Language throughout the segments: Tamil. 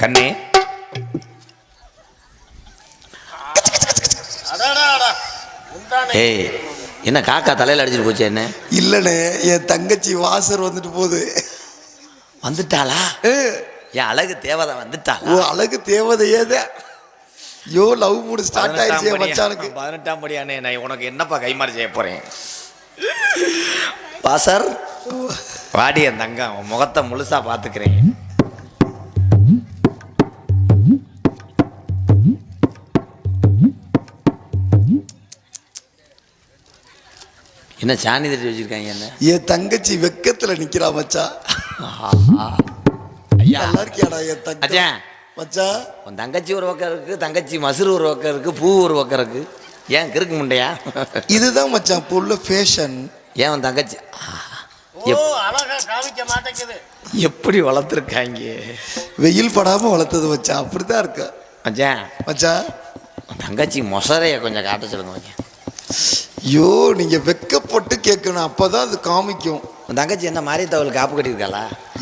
கண்ணே ஏய் என்ன காக்கா தலையில் அடிச்சுட்டு போச்சு என்ன? இல்லைண்ணே, என் தங்கச்சி வாசர் வந்துட்டு போகுது. வந்துட்டாளா? என் அழகு தேவதை வந்துட்டாளா? ஓ அழகு தேவதையே தான். யோ லவ் மூடு ஸ்டார்ட் ஆயிடுச்சு மச்சானுக்கு. 18ஆம் படியானே, நான் உனக்கு என்னப்பா கைமாறி செய்ய போறேன்? வாசர் வாடி, என் தங்கம் உன் முகத்தை முழுசா பாத்துக்கிறேன். என்ன சாணி தட்டி வச்சிருக்காங்க என்ன? என் தங்கச்சி வெக்கத்துல நிக்கிறா மச்சா. ஐயா நல்லா இருக்கியாடா என் தங்கச்சி மச்சா? உன் தங்கச்சி ஒரு பக்கம் இருக்கு, தங்கச்சி மசுறு ஒரு பக்கம் இருக்கு, பூ ஒரு பக்கம் இருக்கு. ஏன் கிறுக்கு முண்டையா? இதுதான் மச்சான் இப்போ உள்ள ஃபேஷன். ஏன் உன் தங்கச்சி எப்படி வளர்த்துருக்காங்க? வெயில் படாம வளர்த்தது மச்சான், அப்படிதான் இருக்க மச்சான். மச்சான் உன் தங்கச்சி மொசரைய கொஞ்சம் காட்ட சொல்லுங்க மச்சான். ஐயோ நீங்க வெக்கப்பட்டு கேட்கணும், அப்பதான் அது காமிக்கும். உன் தங்கச்சி என்ன மாதிரி தவள் காப்பு கட்டியிருக்காளா?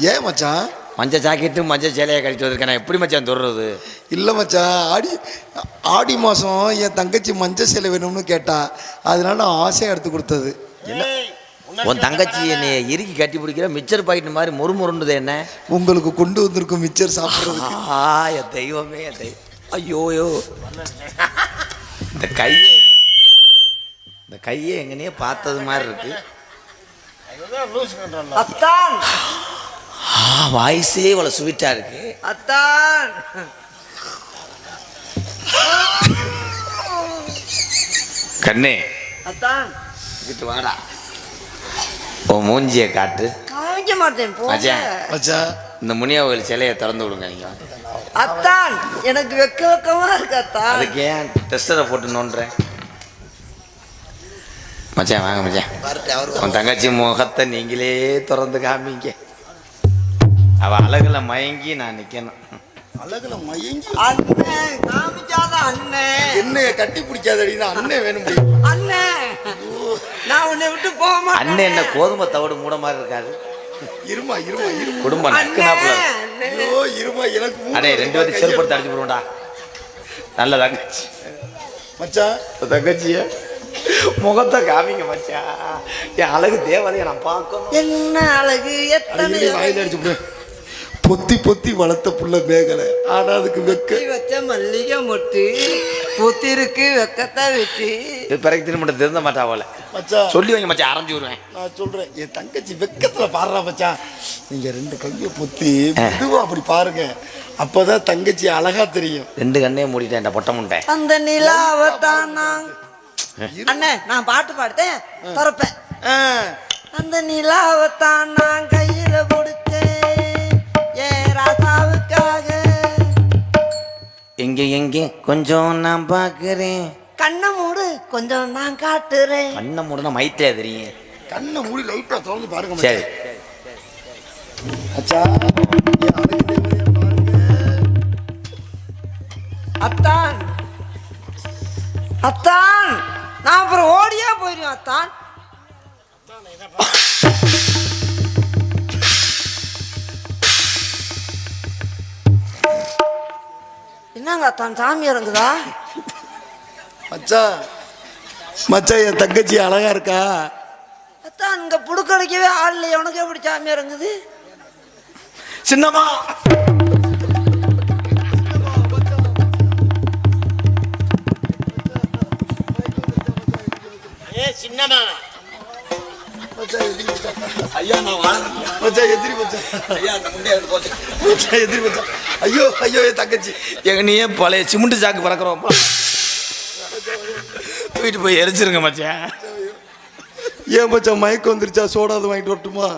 ஏன் மச்சான்? மஞ்சள் ஜாக்கெட்டு மஞ்சள் சேலையை கழிச்சு வந்திருக்கேன், நான் எப்படி மச்சான் தொடுறது? இல்லை மச்சான், ஆடி மாதம் என் தங்கச்சி மஞ்சள் சேலை வேணும்னு கேட்டா, அதனால நான் ஆசையாக எடுத்து கொடுத்தது. உன் தங்கச்சி என்னை இறுக்கி கட்டி பிடிக்கிற மிச்சர் பாக்கெட் மாதிரி முறுமுறுன்றது என்ன? உங்களுக்கு கொண்டு வந்திருக்கும் மிச்சர் சாப்பிட்றது. என் தெய்வமே, என் தெய்வம். ஐயோ இந்த கையை எங்கனையே பார்த்தது மாதிரி இருக்கு. அத்தான் வாய்ஸே இவ்வளோ ஸ்வீட்டா இருக்கு. அத்தான் கண்ணே அத்தான் கிட்ட வாடா, உன் மூஞ்சியை காட்டு. காமிக்க மாட்டேன் மச்சான் இந்த முனியாவில் சிலையை திறந்து விடுங்க நீங்க. அத்தான் எனக்கு வெக்கமா இருக்கு அத்தான். அதுக்கு ஏன் டெஸ்டரை போட்டு நோண்டுறேன்? மச்சான் வாங்க மச்சான், உன் தங்கச்சி முகத்தை நீங்களே திறந்து காமிங்க. அவ அழகுல மயங்கி நான் நிக்கணும். அழகுல மயங்கி அண்ணன் காமிச்சாதான் அண்ணன். என்னைய கட்டி பிடிக்காதடி, அண்ணன் வேணும். அண்ணன் நான் உன்னை விட்டு போமா. அண்ணன் என்ன கோதுமை தவிடு மூட மாதிரி இருக்காது. இருமா குடும்பம் நக்குனாப்புல. ஐயோ இருமா, எனக்கு அடே 2 பேருக்கு செருப்படுத்த அடிச்சு போடுவோம்டா. நல்ல தங்கச்சி மச்சான், தங்கச்சிய முகத்தை காமிங்க மச்சான். என் அழகு தேவதையை நான் பார்க்கணும். என்ன அழகு, எத்தனை வாயில அடிச்சு போடு. பொத்தி பொத்தி வளர்த்த புள்ள மேகலை, ஆனா அதுக்கு வெக்க வச்ச மல்லிகை மொட்டு பொத்திருக்கு வெக்கத்தை வச்சு பிறகு திரும்ப திருந்த மாட்டா போல. மச்சான் சொல்லி வைங்க மச்சான், அரைஞ்சு வருவேன். நான் சொல்றேன், என் தங்கச்சி வெக்கத்துல பாடுறா மச்சான். நீங்க 2 கையை பொத்தி மெதுவா அப்படி பாருங்க, அப்பதான் தங்கச்சி அழகா தெரியும். 2 கண்ணே மூடிட்டேன் இந்த பொட்டை முண்டை. அந்த நிலாவத்தான் நான் அண்ணே நான் பாட்டு பாடுத்தேன் திறப்பேன். அந்த நிலாவத்தான் நான் கையில கொடுத்தேன் ஏன் ராசாவுக்காக. எங்க கொஞ்சம் நான் பாக்குறேன். கண்ணை மூடு கொஞ்சம் நான் காட்டுறேன். கண்ணை மூடுனா மைத்திலே தெரியும். கண்ணை மூடி லைட்டா திறந்து பாருங்க. சரி மச்சான், அத்தான் அத்தான் நான் அப்புறம் ஓடியா போயிடுவேன் அத்தான். என்னங்க அத்தான் சாமி இறங்குதா? மச்சான் மச்சான் என் தங்கச்சி அழகா இருக்கா. அத்தான் இங்க புடுக்கடைக்கவே ஆள் இல்லையே, உனக்கு எப்படி சாமி இறங்குது? சின்னம்மா ஐயா நான் மச்சான் எதிரி மச்சான். ஐயா எதிரி மச்சான். ஐயோ என் தங்கச்சி எங்கனையே பழைய சிமெண்ட் சாக்கு பறக்கிறோம். தூக்கிட்டு போய் எரிச்சிருங்க மச்சான். ஏன் மச்சான் மயக்கம் வந்துருச்சா? சோடாது வாங்கிட்டு வரட்டுமா?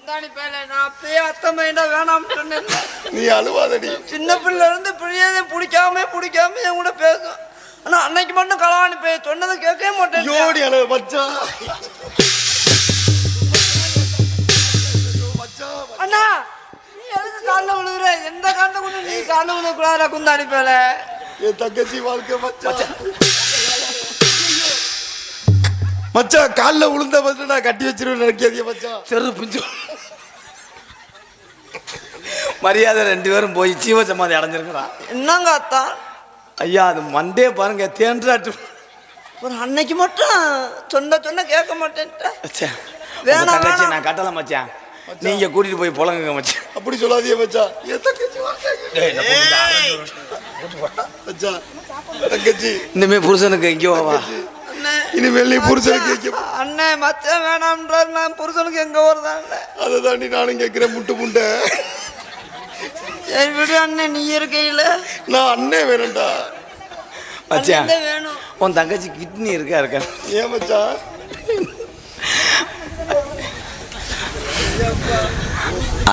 நான் அப்பயே அத்தமைண்டா வேணாம் சொன்னேன். நீ அழுவாதடி. சின்ன பிள்ளை இருந்து பிள்ளையதை பிடிக்காம என் கூட பேசும். ஆனா அன்னைக்கு மட்டும் களவாணி போய் சொன்னதை கேட்கவே மாட்டேன். யோடி அழகு மச்சான். அண்ணா நீ எதுக்கு காலில் விழுகுற? எந்த காலில் கொண்டு நீ காலில் விழுக்கூடாத குந்தாணி பேல. என் தங்கச்சி வாழ்க்கை மச்சான். மச்சான் காலில் விழுந்த வந்து நான் கட்டி வச்சிருவேன் நினைக்காதீங்க மச்சான். செரு பிஞ்சு மரியாதை 2 பேரும் போய் ஜீவ சமாதி அடைஞ்சிருக்கிறான். என்னங்க அத்தான்? ஐயா அது மண்டே பாருங்க தேன்றாட்டு. ஒரு அன்னைக்கு மட்டும் சொன்ன கேட்க மாட்டேன்ட்டா. வேணாம் தங்கச்சி நான் கட்டல மச்சான், நீங்க கூட்டிட்டு போய் புலங்குங்க மச்சான். அப்படி சொல்லாதீங்க மச்சான். என் தங்கச்சி மச்சான், தங்கச்சி இனிமே புருஷனுக்கு எங்கேயோ வா. இனிமேல் நீ புருஷனுக்கு அண்ணே மச்சான் வேணாம்ன்றாரு, நான் புருஷனுக்கு எங்க வருதான்? அதை தாண்டி நானும் கேட்கிறேன். முட்டை சரி விடு அண்ணே, நீ இருக்கையில நான் அண்ணே வேணும்டா மச்சான். வேணும். உன் தங்கச்சி கிட்னி இருக்கா? ஏன் மச்சான்?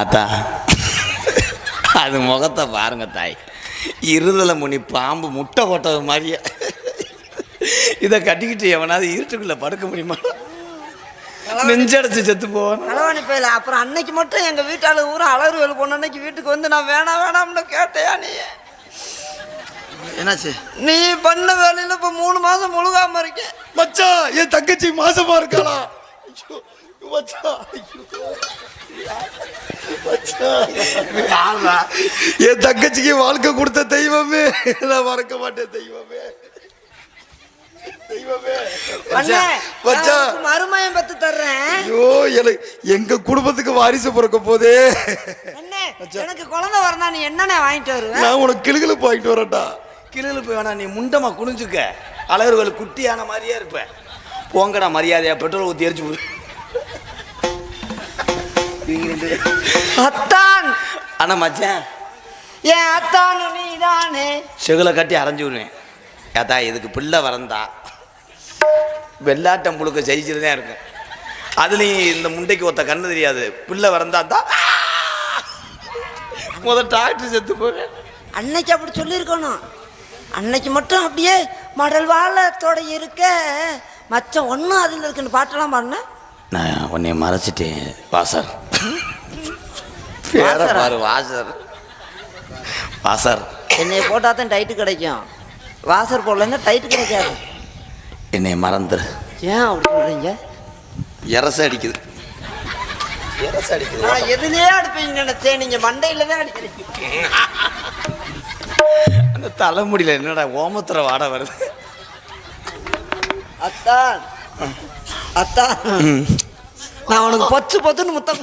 அத்தா அது முகத்தை பாருங்க தாய், இருதலை முனி பாம்பு முட்டை போட்டது மாதிரியே. இதை கட்டிக்கிட்டு எவனாவது இருட்டுக்குள்ள படுக்க முடியுமா? நெஞ்சடைச்சு செத்து போவான். களவாணி போயில. அப்புறம் அன்னைக்கு மட்டும் எங்க வீட்டாளு ஊர் அலறுவேல் போன அன்னைக்கு வீட்டுக்கு வந்து நான் வேணாம்னு கேட்டையா? நீ என்னாச்சு? நீ பண்ண வேலையில இப்ப 3 மாசம் முழுகாம இருக்கேன் மச்சான். என் தங்கச்சி மாசமா இருக்காளா? மச்சான் என் தங்கச்சிக்கு வாழ்க்கை கொடுத்த தெய்வமே, நான் மறக்க மாட்டேன். தெய்வமே மருமயம் பத்து தர்றேன். ஐயோ எங்க குடும்பத்துக்கு வாரிசு பிறக்க போதே. எனக்கு குழந்தை வரனா நீ என்னென்ன வாங்கிட்டு வருவேன்? நான் உனக்கு கிளுகிழப்பு வாங்கிட்டு வரேன்டா. கிளுகிழப்பு வேணா, நீ முண்டமா குனிஞ்சுக்க, அழகர்கள் குட்டியான மாதிரியே இருப்ப. போங்கடா மரியாதையா, பெட்ரோல் ஊற்றி எரிச்சு போடு. அத்தான் ஆனா மச்சான் ஏன் அத்தானு நீ தானே செகுலை கட்டி அரைஞ்சு விடுவேன். ஏதா இதுக்கு பிள்ளை வரந்தா வெள்ளாட்டம் புழுக்க ஜெயிச்சுதான் இருக்கும். அதுலேயும் இந்த முண்டைக்கு ஒருத்த கண்ணு தெரியாது, பிள்ளை வரந்தா தான் டாக்டர் செத்து போறேன். அன்னைக்கு அப்படி சொல்லியிருக்கணும். அன்னைக்கு மட்டும் அப்படியே மடல் வாழத்தோட இருக்க மச்சம் ஒன்றும் அதில் இருக்குன்னு பாட்டெல்லாம் பாருங்க. நான் உன்னை மறைச்சிட்டேன் வாசர். பேர பாரு வாசர். வாசர் என்னை போட்டால் தான் டைட்டு கிடைக்கும். வாசர் போடலன்னா டைட்டு கிடைக்காது. என்னை மறந்துரு. ஏன் அப்படி சொல்றீங்க? எரச அடிக்குது. நான் எதுலயே அடிப்பீங்க நினைச்சேன், நீங்க மண்டையில தான் அடிக்கிறீங்க. அந்த தலைமுடியில என்னடா ஓமத்துற வாட வருது. அத்தான் அத்தான் நான் உனக்கு பொத்துன்னு முத்தம்.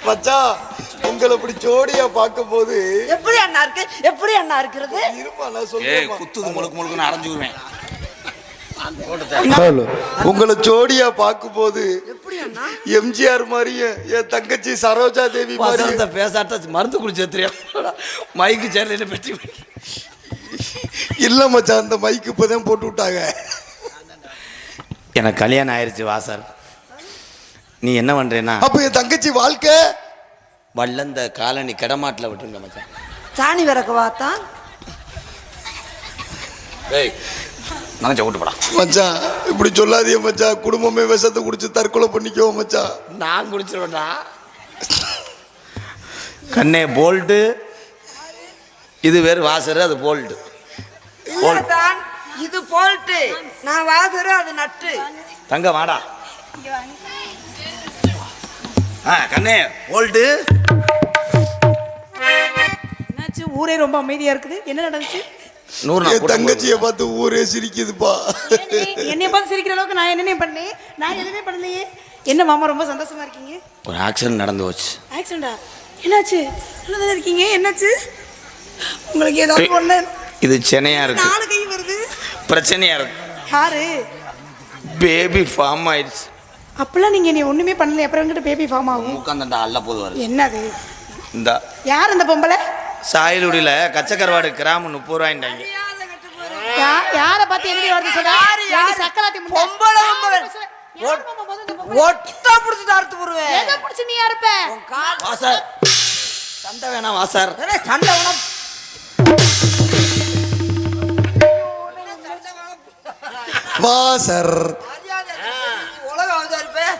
மச்சான் உங்களை இப்படி ஜோடியா பார்க்கும் போது எப்படி அண்ணா இருக்கு? எப்படி அண்ணா இருக்கிறது? இருமா நான் சொல்றேன். குத்துது முழுக்கு அரைஞ்சு விடுவேன். உங்களை ஜோடியா பார்க்கும் போது எப்படி அண்ணா? எம்ஜிஆர் மாதிரியும் என் தங்கச்சி சரோஜா தேவி மாதிரியும் பேசாட்ட மருந்து குடிச்ச தெரியும். மைக்கு சேர்ல பெட்டி இல்ல மச்சான், அந்த மைக்கு இப்பதான் போட்டு விட்டாங்க. எனக்கு கல்யாணம் ஆயிடுச்சு வாசர். நீ என்ன பண்றேன்னா அப்ப என் தங்கச்சி வாழ்க்கை வல்லந்த காலனி கிடமாட்டில் விட்டுருங்க மச்சான். சாணி விறக்கவா தான்? நினைச்ச விட்டு போடா மச்சான். இப்படி சொல்லாதீங்க மச்சான், குடும்பமே விஷத்தை குடிச்சு தற்கொலை பண்ணிக்கோ மச்சான். நான் குடிச்சிருவேன்டா. கண்ணே போல்டு, இது வேறு வாசரு, அது போல்டு. இது போல்ட்டு, நான் வாசரு, அது நட்டு. தங்க வாடா. கண்ணே போல்டு. என்னாச்சு? ஊரே ரொம்ப அமைதியா இருக்குது. என்ன நடந்துச்சு? என் தங்கச்சியை பார்த்து ஊரே சிரிக்குதுப்பா. என்னைய பார்த்து சிரிக்கிற அளவுக்கு நான் என்னென்ன பண்ணேன்? நான் எதுவுமே பண்ணலையே. என்ன மாமா ரொம்ப சந்தோஷமா இருக்கீங்க? ஒரு ஆக்சிடென்ட் நடந்து போச்சு. ஆக்சிடென்டா? என்னாச்சு? நல்லதா இருக்கீங்க? என்னாச்சு உங்களுக்கு? ஏதாவது ஒண்ணு இது சென்னையா இருக்கு. 4 கை வருது. பிரச்சனையா இருக்கு. யாரு? பேபி ஃபார்ம் ஆயிடுச்சு. அப்பெல்லாம் நீங்க நீ ஒண்ணுமே பண்ணல, அப்புறம் எங்கிட்ட பேபி ஃபார்ம் ஆகும்? உட்காந்துட்டா அல்ல போது வருது. என்னது? இந்த யார் அந்த பொம்பளை? சாயலுடியில கச்சக்கருவாடு கிராம் 30 ரூபாய்ட்டாங்க. யாரை பார்த்து என்ன வருது சொல்ற? சக்கராத்தி பொம்பளை ஒட்ட புடிச்சிட்டு அறுத்து போடுவேன். எதை புடிச்சு நீ அறுப்ப? வாசர் சண்டை வேணாம் வாசர். சண்டை உனக்கு வாசர். உலகம் இருப்பேன்.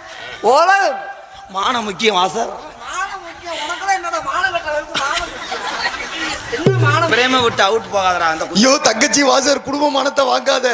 உலகம் மானம் முக்கியம் வாசர். பிரேம விட்டு அவுட் போகாதடா. அந்த ஐயோ தங்கச்சி வாசர், குடும்ப மானத்தை வாங்காத.